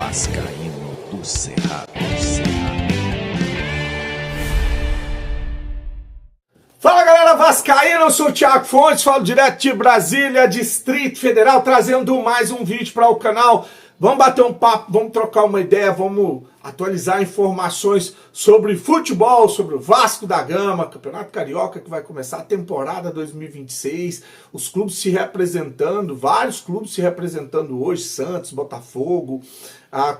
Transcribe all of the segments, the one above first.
Vascaíno do Cerrado. Fala galera vascaína, eu sou o Thiago Fontes, falo direto de Brasília, Distrito Federal, trazendo mais um vídeo para o canal. Vamos bater um papo, vamos trocar uma ideia, vamos atualizar informações sobre futebol, sobre o Vasco da Gama, Campeonato Carioca que vai começar a temporada 2026, os clubes se representando, vários clubes se representando hoje, Santos, Botafogo,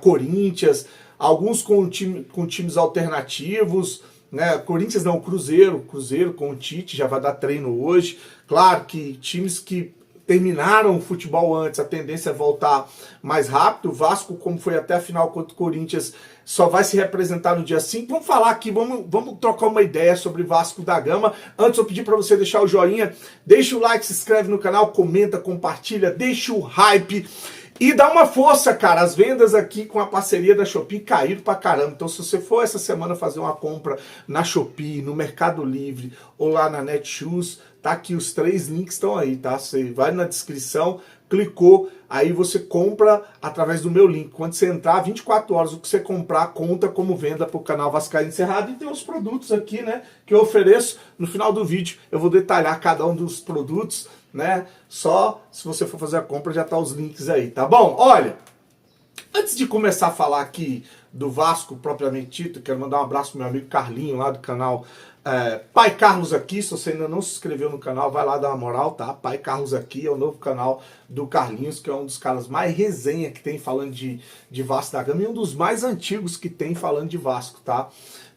Corinthians, alguns com times alternativos, né? Corinthians não, Cruzeiro com o Tite já vai dar treino hoje. Claro que times que terminaram o futebol antes, a tendência é voltar mais rápido. O Vasco, como foi até a final contra o Corinthians, só vai se representar no dia 5. Vamos falar aqui, vamos trocar uma ideia sobre Vasco da Gama. Antes eu pedi para você deixar o joinha, deixa o like, se inscreve no canal, comenta, compartilha, deixa o hype. E dá uma força, cara, as vendas aqui com a parceria da Shopee caíram pra caramba. Então se você for essa semana fazer uma compra na Shopee, no Mercado Livre ou lá na Netshoes, tá aqui, os 3 links estão aí, tá? Você vai na descrição, clicou, aí você compra através do meu link. Quando você entrar, 24 horas, o que você comprar conta como venda pro canal Vascaíno Cerrado. E tem os produtos aqui, né, que eu ofereço. No final do vídeo eu vou detalhar cada um dos produtos, né? Só se você for fazer a compra já tá os links aí, tá bom? Olha, antes de começar a falar aqui do Vasco propriamente dito, quero mandar um abraço pro meu amigo Carlinho lá do canal Pai Carlos Aqui. Se você ainda não se inscreveu no canal, vai lá dar uma moral, tá? Pai Carlos Aqui é o novo canal do Carlinhos, que é um dos caras mais resenha que tem falando de Vasco da Gama e um dos mais antigos que tem falando de Vasco, tá?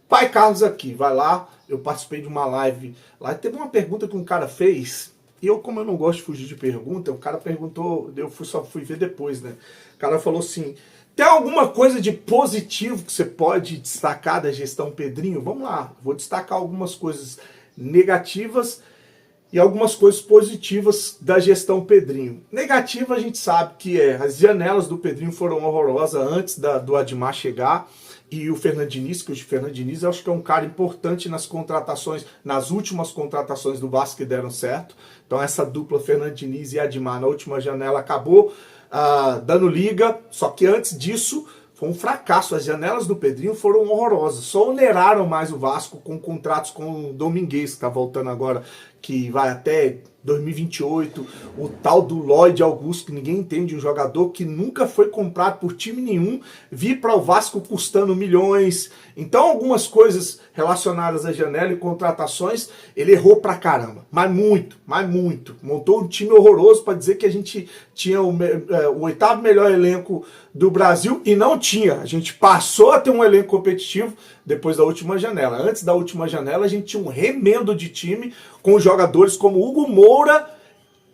Pai Carlos Aqui, vai lá. Eu participei de uma live lá e teve uma pergunta que um cara fez. E eu, como eu não gosto de fugir de pergunta, o cara perguntou, só fui ver depois, né? O cara falou assim, tem alguma coisa de positivo que você pode destacar da gestão Pedrinho? Vamos lá, vou destacar algumas coisas negativas e algumas coisas positivas da gestão Pedrinho. Negativa a gente sabe que as janelas do Pedrinho foram horrorosas antes do Admar chegar. E o Fernando Diniz, que o Fernando Diniz eu acho que é um cara importante nas contratações, nas últimas contratações do Vasco que deram certo. Então essa dupla Fernando Diniz e Admar na última janela acabou dando liga, só que antes disso foi um fracasso. As janelas do Pedrinho foram horrorosas, só oneraram mais o Vasco com contratos com o Domingues, que está voltando agora, que vai até 2028, o tal do Lloyd Augusto, que ninguém entende, um jogador que nunca foi comprado por time nenhum, vir para o Vasco custando milhões. Então algumas coisas relacionadas à janela e contratações, ele errou pra caramba, mas muito. Montou um time horroroso para dizer que a gente tinha o 8º melhor elenco do Brasil, e não tinha. A gente passou a ter um elenco competitivo depois da última janela. Antes da última janela a gente tinha um remendo de time com jogadores como Hugo Moura,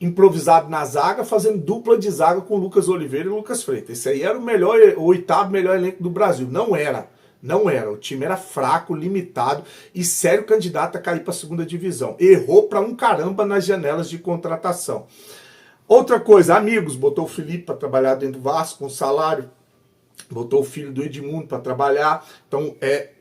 improvisado na zaga, fazendo dupla de zaga com Lucas Oliveira e Lucas Freitas. Esse aí era o 8º melhor elenco do Brasil. Não era. O time era fraco, limitado e sério candidato a cair para a 2ª divisão. Errou para um caramba nas janelas de contratação. Outra coisa, amigos, botou o Felipe para trabalhar dentro do Vasco com salário, botou o filho do Edmundo para trabalhar, então é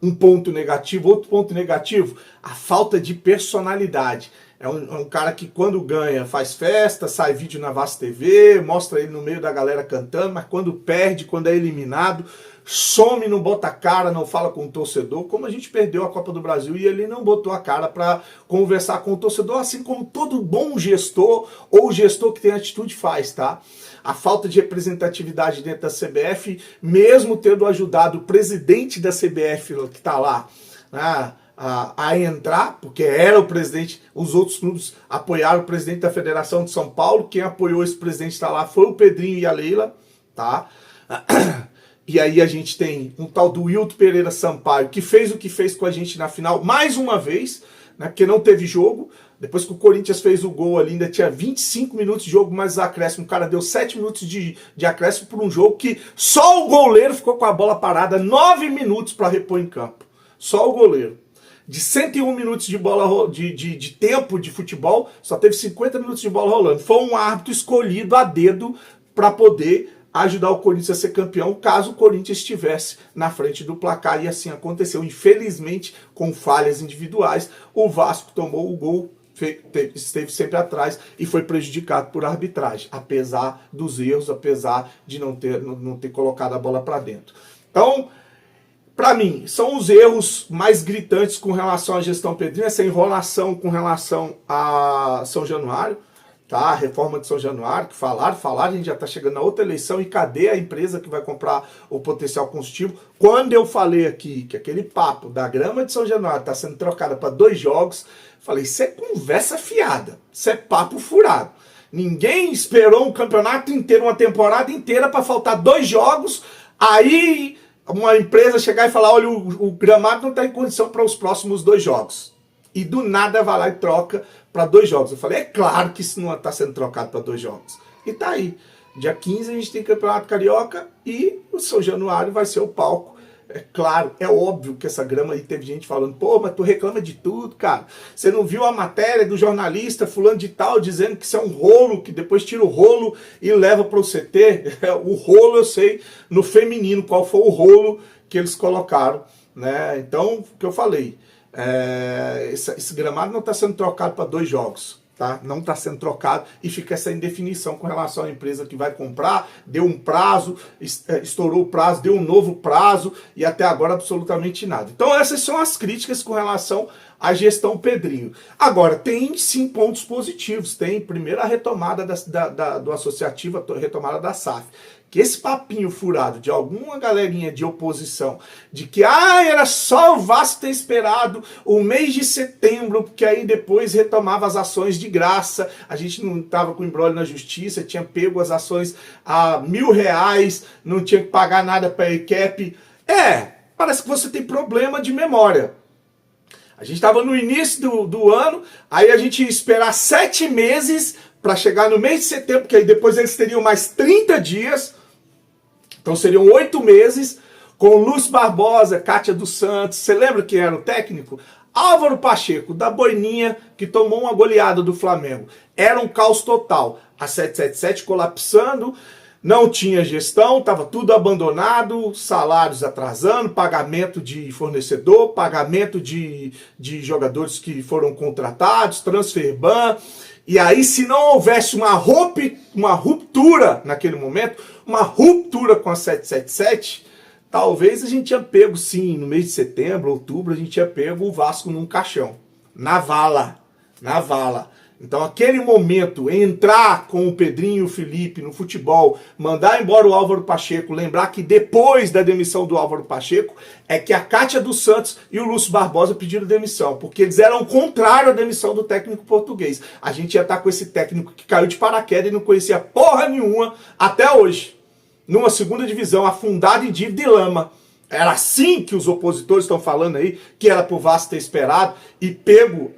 um ponto negativo. Outro ponto negativo, a falta de personalidade. É um cara que quando ganha faz festa, sai vídeo na Vasco TV, mostra ele no meio da galera cantando, mas quando perde, quando é eliminado, some, não bota a cara, não fala com o torcedor, como a gente perdeu a Copa do Brasil e ele não botou a cara para conversar com o torcedor, assim como todo bom gestor ou gestor que tem atitude faz, tá? A falta de representatividade dentro da CBF, mesmo tendo ajudado o presidente da CBF que está lá, né, a entrar, porque era o presidente, os outros clubes apoiaram o presidente da Federação de São Paulo, quem apoiou esse presidente está lá foi o Pedrinho e a Leila, tá? E aí a gente tem um tal do Wilton Pereira Sampaio, que fez o que fez com a gente na final, mais uma vez, né, porque não teve jogo. Depois que o Corinthians fez o gol ali, ainda tinha 25 minutos de jogo, mais acréscimo. O cara deu 7 minutos de acréscimo por um jogo que só o goleiro ficou com a bola parada 9 minutos para repor em campo. Só o goleiro. De 101 minutos de bola de tempo de futebol, só teve 50 minutos de bola rolando. Foi um árbitro escolhido a dedo para poder ajudar o Corinthians a ser campeão, caso o Corinthians estivesse na frente do placar, e assim aconteceu. Infelizmente, com falhas individuais, o Vasco tomou o gol, esteve sempre atrás e foi prejudicado por arbitragem, apesar dos erros, apesar de não ter colocado a bola para dentro. Então, para mim, são os erros mais gritantes com relação à gestão Pedrinho, essa enrolação com relação a São Januário, tá? A reforma de São Januário, que falaram, a gente já está chegando na outra eleição, e cadê a empresa que vai comprar o potencial combustível? Quando eu falei aqui que aquele papo da grama de São Januário está sendo trocada para 2 jogos, falei, isso é conversa fiada, isso é papo furado. Ninguém esperou um campeonato inteiro, uma temporada inteira para faltar 2 jogos, aí uma empresa chegar e falar, olha, o gramado não está em condição para os próximos 2 jogos. E do nada vai lá e troca para 2 jogos. Eu falei, é claro que isso não está sendo trocado para 2 jogos. E tá aí. Dia 15 a gente tem Campeonato Carioca e o São Januário vai ser o palco. É claro, é óbvio que essa grama aí teve gente falando, pô, mas tu reclama de tudo, cara. Você não viu a matéria do jornalista fulano de tal dizendo que isso é um rolo, que depois tira o rolo e leva para o CT? O rolo eu sei no feminino qual foi o rolo que eles colocaram, né? Então, o que eu falei, esse gramado não está sendo trocado para 2 jogos. Tá? Não está sendo trocado e fica essa indefinição com relação à empresa que vai comprar, deu um prazo, estourou o prazo, deu um novo prazo e até agora absolutamente nada. Então essas são as críticas com relação à gestão Pedrinho. Agora, tem sim pontos positivos, tem primeiro a retomada do associativo, a retomada da SAF. Que esse papinho furado de alguma galerinha de oposição, de que era só o Vasco ter esperado o mês de setembro, porque aí depois retomava as ações de graça, a gente não estava com embrolho na justiça, tinha pego as ações a R$1.000, não tinha que pagar nada para a ECAP. Parece que você tem problema de memória. A gente estava no início do ano, aí a gente ia esperar 7 meses para chegar no mês de setembro, porque aí depois eles teriam mais 30 dias, então seriam 8 meses, com Lúcio Barbosa, Kátia dos Santos, você lembra quem era o técnico? Álvaro Pacheco, da Boininha, que tomou uma goleada do Flamengo. Era um caos total. A 777 colapsando, não tinha gestão, estava tudo abandonado, salários atrasando, pagamento de fornecedor, pagamento de jogadores que foram contratados, transfer ban. E aí, se não houvesse uma ruptura naquele momento, uma ruptura com a 777, talvez a gente tinha pego, sim, no mês de setembro, outubro, a gente tinha pego o Vasco num caixão, na vala. Então, aquele momento, entrar com o Pedrinho e o Felipe no futebol, mandar embora o Álvaro Pacheco, lembrar que depois da demissão do Álvaro Pacheco, é que a Kátia dos Santos e o Lúcio Barbosa pediram demissão, porque eles eram contrários à demissão do técnico português. A gente ia estar com esse técnico que caiu de paraquedas e não conhecia porra nenhuma até hoje, numa segunda divisão, afundado em dívida e lama. Era assim que os opositores estão falando aí, que era pro Vasco ter esperado e pego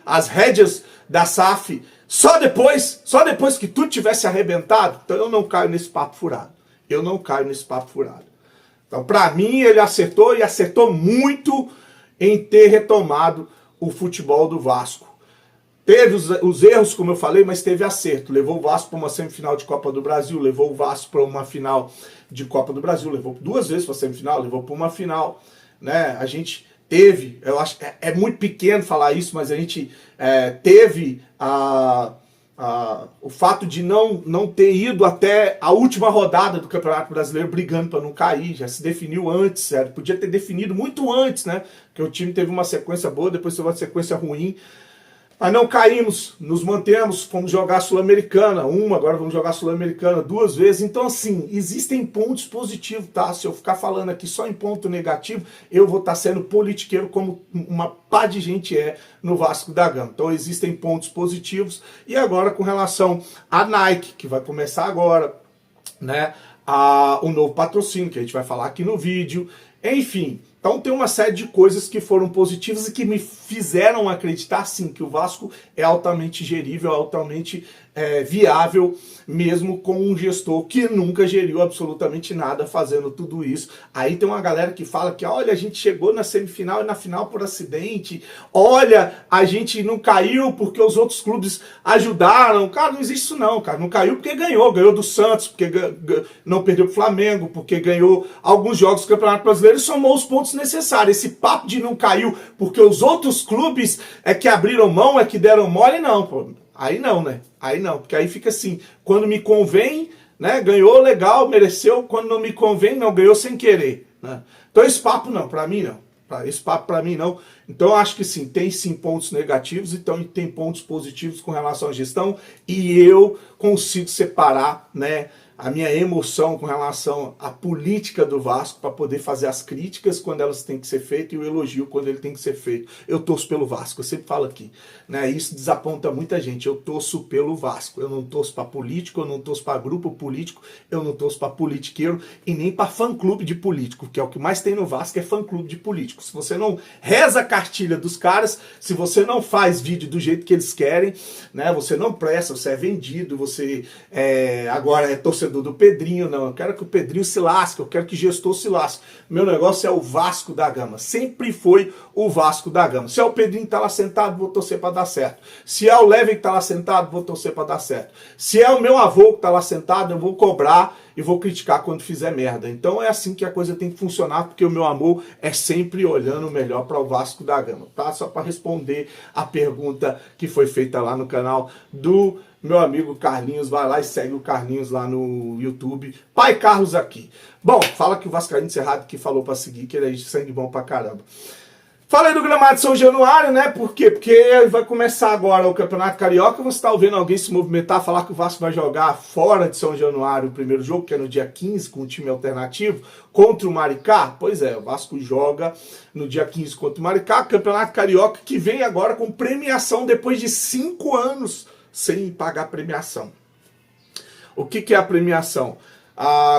as rédeas da SAF só depois que tudo tivesse arrebentado. Então eu não caio nesse papo furado. Então, para mim, ele acertou e acertou muito em ter retomado o futebol do Vasco. Teve os erros, como eu falei, mas teve acerto. Levou o Vasco para uma semifinal de Copa do Brasil, levou o Vasco para uma final de Copa do Brasil, levou 2 vezes para a semifinal, levou para uma final, né? A gente teve, eu acho que é muito pequeno falar isso, mas a gente teve o fato de não ter ido até a última rodada do Campeonato Brasileiro brigando para não cair, já se definiu antes, podia ter definido muito antes, né? Porque o time teve uma sequência boa, depois teve uma sequência ruim. Mas não caímos, nos mantemos, fomos jogar a Sul-Americana, agora vamos jogar a Sul-Americana 2 vezes. Então, assim, existem pontos positivos, tá? Se eu ficar falando aqui só em ponto negativo, eu vou estar sendo politiqueiro como uma pá de gente no Vasco da Gama. Então, existem pontos positivos. E agora, com relação à Nike, que vai começar agora, né? O novo patrocínio, que a gente vai falar aqui no vídeo. Enfim, então tem uma série de coisas que foram positivas e que me fizeram acreditar, sim, que o Vasco é altamente gerível, altamente viável, mesmo com um gestor que nunca geriu absolutamente nada fazendo tudo isso. Aí tem uma galera que fala que, olha, a gente chegou na semifinal e na final por acidente, olha, a gente não caiu porque os outros clubes ajudaram. Cara, não existe isso não, cara. Não caiu porque ganhou do Santos, porque não perdeu pro Flamengo, porque ganhou alguns jogos do Campeonato Brasileiro e somou os pontos pontos necessários. Esse papo de não caiu porque os outros clubes é que abriram mão, é que deram mole, não, pô. Aí não, né? Aí não, porque aí fica assim, quando me convém, né, ganhou, legal, mereceu, quando não me convém, não, ganhou sem querer, né? Então esse papo não, pra mim não. Esse papo para mim não. Então eu acho que sim, tem sim pontos negativos, então tem pontos positivos com relação à gestão, e eu consigo separar, né, a minha emoção com relação à política do Vasco para poder fazer as críticas quando elas têm que ser feitas e o elogio quando ele tem que ser feito. Eu torço pelo Vasco, eu sempre falo aqui, né? Isso desaponta muita gente. Eu torço pelo Vasco. Eu não torço para político, eu não torço para grupo político, eu não torço para politiqueiro e nem para fã-clube de político, que é o que mais tem no Vasco, é fã-clube de político. Se você não reza a cartilha dos caras, se você não faz vídeo do jeito que eles querem, né? Você não presta, você é vendido, você agora é torcedor do Pedrinho, não, eu quero que o Pedrinho se lasque, eu quero que o gestor se lasque. Meu negócio é o Vasco da Gama, sempre foi o Vasco da Gama. Se é o Pedrinho que tá lá sentado, vou torcer para dar certo. Se é o Levin que tá lá sentado, vou torcer para dar certo. Se é o meu avô que tá lá sentado, eu vou cobrar e vou criticar quando fizer merda. Então é assim que a coisa tem que funcionar, porque o meu amor é sempre olhando o melhor para o Vasco da Gama, tá? Só para responder a pergunta que foi feita lá no canal do meu amigo Carlinhos, vai lá e segue o Carlinhos lá no YouTube. Pai Carlos aqui. Bom, fala que o Vascaíno Cerrado que falou pra seguir, que ele é de sangue bom pra caramba. Falei do gramado de São Januário, né? Por quê? Porque vai começar agora o Campeonato Carioca. Você está ouvindo alguém se movimentar, falar que o Vasco vai jogar fora de São Januário o primeiro jogo, que é no dia 15, com um time alternativo, contra o Maricá? Pois é, o Vasco joga no dia 15 contra o Maricá. Campeonato Carioca que vem agora com premiação depois de 5 anos sem pagar premiação. O que é a premiação?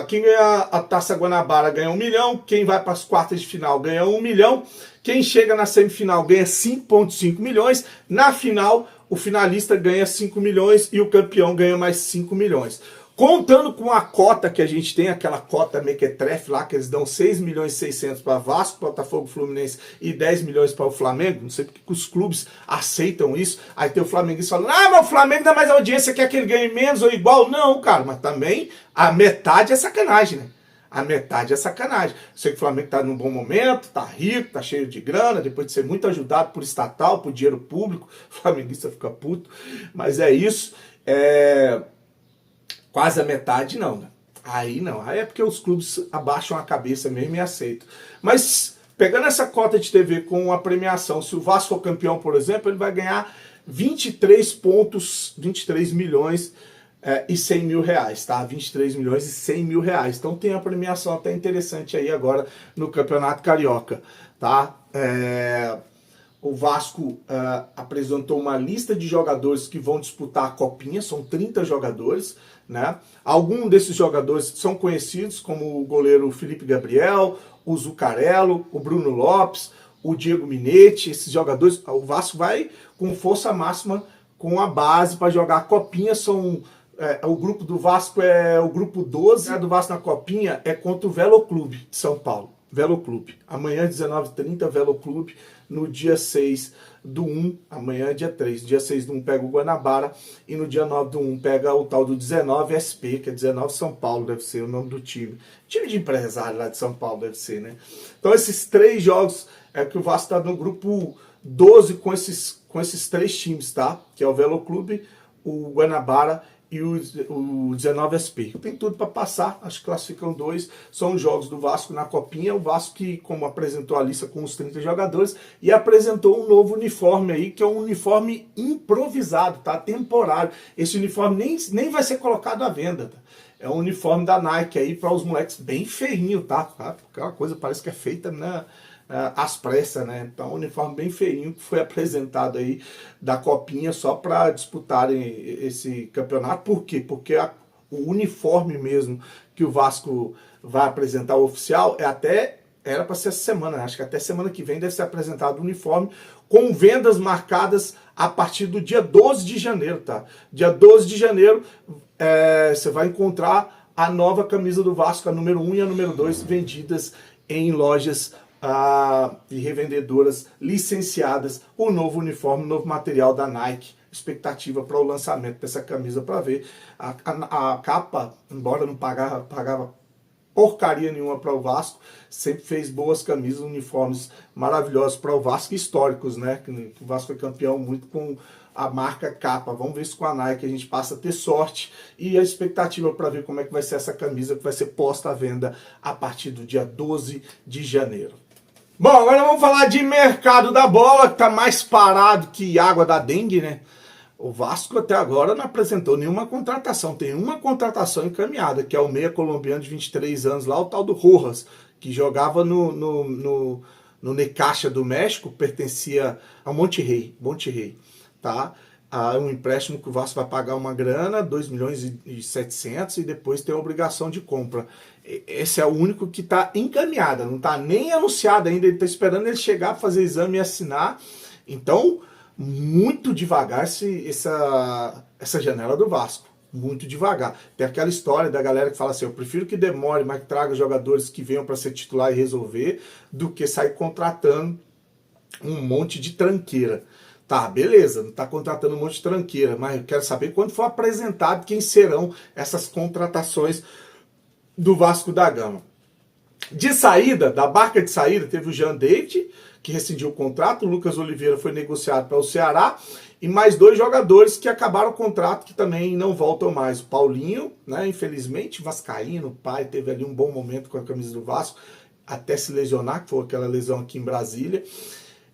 Quem ganha a Taça Guanabara ganha 1 milhão, quem vai para as quartas de final ganha 1 milhão, quem chega na semifinal ganha 5,5 milhões, na final o finalista ganha 5 milhões e o campeão ganha mais 5 milhões. Contando com a cota que a gente tem, aquela cota mequetrefe lá, que eles dão 6 milhões e 600 para Vasco, Botafogo, Fluminense e 10 milhões para o Flamengo. Não sei porque que os clubes aceitam isso. Aí tem o flamenguista falando, mas o Flamengo dá mais audiência, quer que ele ganhe menos ou igual? Não, cara, mas também a metade é sacanagem, né? A metade é sacanagem. Eu sei que o Flamengo tá num bom momento, tá rico, tá cheio de grana, depois de ser muito ajudado por estatal, por dinheiro público, o flamenguista fica puto, mas é isso. Quase a metade não, né? Aí não, aí é porque os clubes abaixam a cabeça mesmo e aceitam. Mas pegando essa cota de TV com a premiação, se o Vasco for campeão, por exemplo, ele vai ganhar 23 milhões e 100 mil reais, tá? 23 milhões e 100 mil reais. Então tem a premiação até interessante aí agora no Campeonato Carioca, tá? O Vasco apresentou uma lista de jogadores que vão disputar a Copinha, são 30 jogadores, né? Alguns desses jogadores são conhecidos, como o goleiro Felipe Gabriel, o Zucarello, o Bruno Lopes, o Diego Minetti, esses jogadores. O Vasco vai com força máxima com a base para jogar a Copinha. O grupo do Vasco é o grupo 12, do Vasco na Copinha é contra o Velo Clube de São Paulo. Velo Clube. Amanhã, 19h30, Velo Clube. No dia 6 do 1, amanhã é dia 3. No dia 6 do 1 pega o Guanabara. E no dia 9 do 1 pega o tal do 19 SP, que é 19 São Paulo, deve ser o nome do time. Time de empresário lá de São Paulo, deve ser, né? Então esses 3 jogos é que o Vasco está no grupo 12 com esses 3 times, tá? Que é o Velo Clube, o Guanabara e o 19 SP. Tem tudo para passar, acho que classificam 2. São os jogos do Vasco na Copinha. O Vasco que, como apresentou a lista com os 30 jogadores, e apresentou um novo uniforme aí, que é um uniforme improvisado, tá? Temporário. Esse uniforme nem vai ser colocado à venda, tá? É um uniforme da Nike aí para os moleques bem feinho, tá? Aquela coisa parece que é feita às pressas, né? Então, um uniforme bem feinho que foi apresentado aí da Copinha só para disputarem esse campeonato. Por quê? Porque o uniforme mesmo que o Vasco vai apresentar, o oficial, era para ser essa semana, né? Acho que até semana que vem deve ser apresentado o uniforme com vendas marcadas a partir do dia 12 de janeiro, tá? Dia 12 de janeiro você vai encontrar a nova camisa do Vasco, a número 1 e a número 2, vendidas em lojas e revendedoras licenciadas, o novo uniforme, o novo material da Nike. Expectativa para o lançamento dessa camisa para ver. A capa, embora não pagava porcaria nenhuma para o Vasco, sempre fez boas camisas, uniformes maravilhosos para o Vasco, históricos, né? O Vasco foi campeão muito com a marca capa. Vamos ver se com a Nike a gente passa a ter sorte, e a expectativa para ver como é que vai ser essa camisa que vai ser posta à venda a partir do dia 12 de janeiro. Bom, agora vamos falar de mercado da bola, que está mais parado que água da dengue, né? O Vasco até agora não apresentou nenhuma contratação. Tem uma contratação encaminhada, que é o meia colombiano de 23 anos lá, o tal do Rojas, que jogava no Necaxa do México, pertencia ao Monterrey, tá? Um empréstimo que o Vasco vai pagar uma grana, 2 milhões e 700, e depois tem a obrigação de compra. Esse é o único que está encaminhado, não está nem anunciado ainda, ele está esperando ele chegar para fazer exame e assinar. Então, muito devagar essa janela do Vasco, muito devagar. Tem aquela história da galera que fala assim, eu prefiro que demore, mas que traga jogadores que venham para ser titular e resolver, do que sair contratando um monte de tranqueira. Tá, beleza, não está contratando um monte de tranqueira, mas eu quero saber quando for apresentado quem serão essas contratações do Vasco da Gama. De saída, da barca de saída, teve o Jean David, que rescindiu o contrato, o Lucas Oliveira foi negociado para o Ceará, e mais 2 jogadores que acabaram o contrato, que também não voltam mais. O Paulinho, né, infelizmente, vascaíno, o pai teve ali um bom momento com a camisa do Vasco, até se lesionar, que foi aquela lesão aqui em Brasília,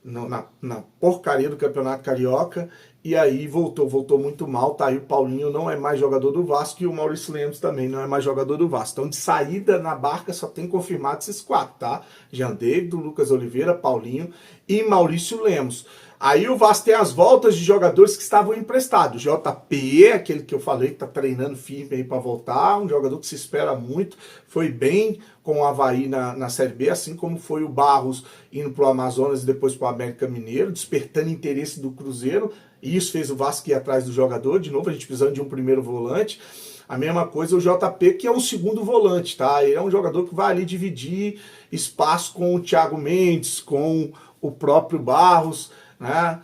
na porcaria do Campeonato Carioca, e aí voltou muito mal, tá aí o Paulinho não é mais jogador do Vasco, e o Maurício Lemos também não é mais jogador do Vasco. Então de saída na barca só tem confirmado esses 4, tá? Jean David, Lucas Oliveira, Paulinho e Maurício Lemos. Aí o Vasco tem as voltas de jogadores que estavam emprestados. JP, aquele que eu falei que tá treinando firme aí para voltar, um jogador que se espera muito, foi bem com o Avaí na Série B, assim como foi o Barros indo pro Amazonas e depois pro América Mineiro, despertando interesse do Cruzeiro, e isso fez o Vasco ir atrás do jogador. De novo, a gente precisando de um primeiro volante. A mesma coisa o JP, que é um segundo volante, tá? Ele é um jogador que vai ali dividir espaço com o Thiago Mendes, com o próprio Barros, né?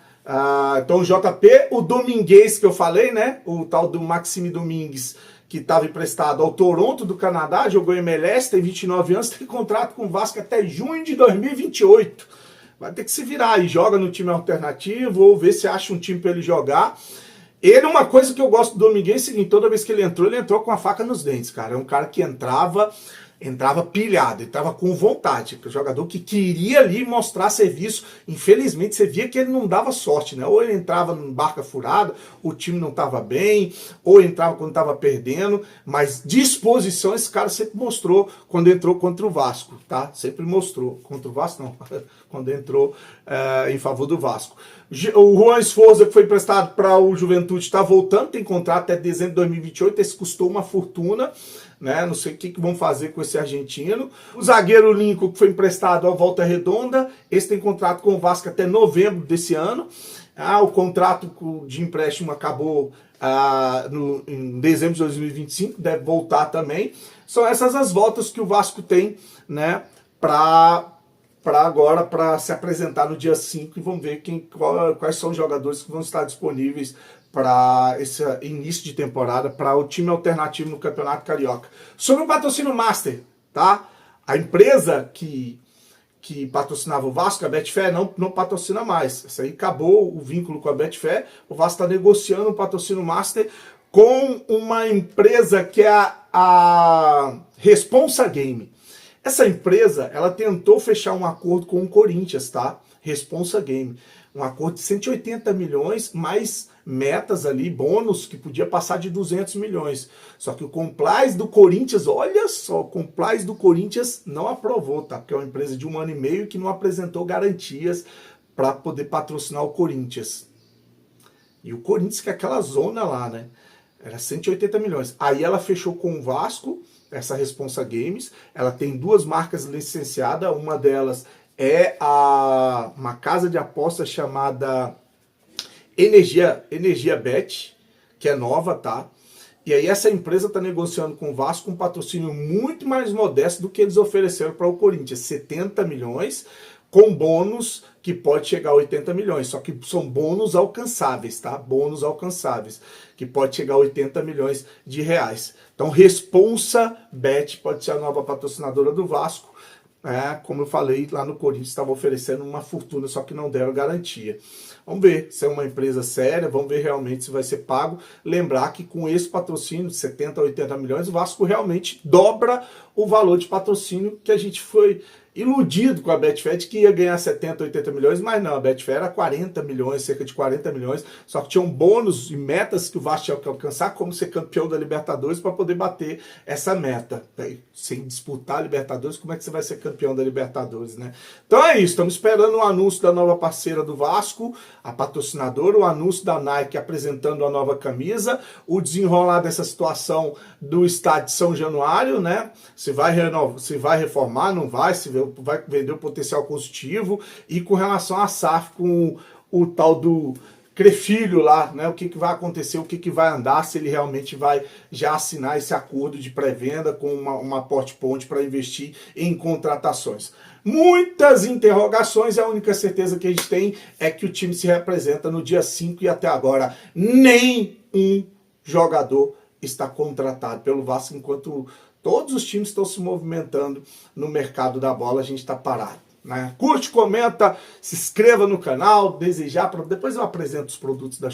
Então o JP, o Domingues que eu falei, né? O tal do Maxime Domingues, que estava emprestado ao Toronto do Canadá, jogou em MLS, tem 29 anos, tem contrato com o Vasco até junho de 2028. Vai ter que se virar e joga no time alternativo, ou ver se acha um time para ele jogar. Ele, uma coisa que eu gosto do Domingues é o seguinte, toda vez que ele entrou com a faca nos dentes, cara. É um cara que entrava pilhado, ele estava com vontade, o jogador que queria ali mostrar serviço. Infelizmente você via que ele não dava sorte, né? Ou ele entrava em barca furada, o time não estava bem, ou entrava quando estava perdendo, mas disposição esse cara sempre mostrou quando entrou contra o Vasco, tá? Sempre mostrou, contra o Vasco não, quando entrou em favor do Vasco. O Juan Esforza, que foi emprestado para o Juventude, está voltando, tem contrato até dezembro de 2028, esse custou uma fortuna, né? Não sei o que vão fazer com esse argentino. O zagueiro Lincoln, que foi emprestado ao Volta Redonda, esse tem contrato com o Vasco até novembro desse ano. O contrato de empréstimo acabou em dezembro de 2025, deve voltar também. São essas as voltas que o Vasco tem, né, para agora, para se apresentar no dia 5, e vamos ver quais são os jogadores que vão estar disponíveis para esse início de temporada, para o time alternativo no Campeonato Carioca. Sobre o patrocínio Master, tá? A empresa que patrocinava o Vasco, a Betfair, não patrocina mais. Isso aí acabou o vínculo com a Betfair. O Vasco está negociando um patrocínio Master com uma empresa que é a Responsa Game. Essa empresa, ela tentou fechar um acordo com o Corinthians, tá? Responsa Game. Um acordo de 180 milhões, mais metas ali, bônus, que podia passar de 200 milhões. Só que o compliance do Corinthians, olha só, o compliance do Corinthians não aprovou, tá? Porque é uma empresa de 1 ano e meio que não apresentou garantias para poder patrocinar o Corinthians. E o Corinthians, que é aquela zona lá, né? Era 180 milhões. Aí ela fechou com o Vasco, essa Responsa Games. Ela tem 2 marcas licenciadas, uma delas é uma casa de apostas chamada Energia Bet, que é nova, tá? E aí essa empresa está negociando com o Vasco um patrocínio muito mais modesto do que eles ofereceram para o Corinthians, 70 milhões, com bônus que pode chegar a 80 milhões, só que são bônus alcançáveis, tá? Bônus alcançáveis, que pode chegar a 80 milhões de reais. Então, ResponsaBet pode ser a nova patrocinadora do Vasco. Como eu falei, lá no Corinthians estava oferecendo uma fortuna, só que não deram garantia. Vamos ver se é uma empresa séria, vamos ver realmente se vai ser pago. Lembrar que com esse patrocínio de 70 a 80 milhões, o Vasco realmente dobra o valor de patrocínio que a gente foi iludido com a Betfair, que ia ganhar 70, 80 milhões, mas não, a Betfair era 40 milhões, cerca de 40 milhões, só que tinham bônus e metas que o Vasco tinha que alcançar, como ser campeão da Libertadores, para poder bater essa meta. Sem disputar a Libertadores, como é que você vai ser campeão da Libertadores, né? Então é isso, estamos esperando o anúncio da nova parceira do Vasco, a patrocinadora, o anúncio da Nike apresentando a nova camisa, o desenrolar dessa situação do estádio de São Januário, né? Se vai renovar, se vai reformar, não vai, se vai vender o potencial construtivo, e com relação à SAF, com o tal do Crefilho lá, né? O que vai acontecer, o que vai andar, se ele realmente vai já assinar esse acordo de pré-venda com uma aporte ponte para investir em contratações. Muitas interrogações, e a única certeza que a gente tem é que o time se representa no dia 5 e até agora nem um jogador está contratado pelo Vasco, enquanto todos os times estão se movimentando no mercado da bola, a gente está parado, né? Curte, comenta, se inscreva no canal, depois eu apresento os produtos da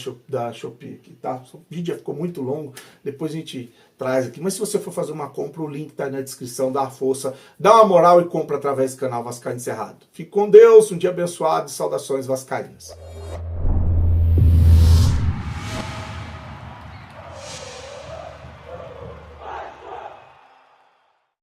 Shopee aqui, tá? O vídeo já ficou muito longo, depois a gente traz aqui, mas se você for fazer uma compra, o link tá aí na descrição, dá uma força, dá uma moral e compra através do canal Vascaíno Cerrado. Fique com Deus, um dia abençoado e saudações vascaínas.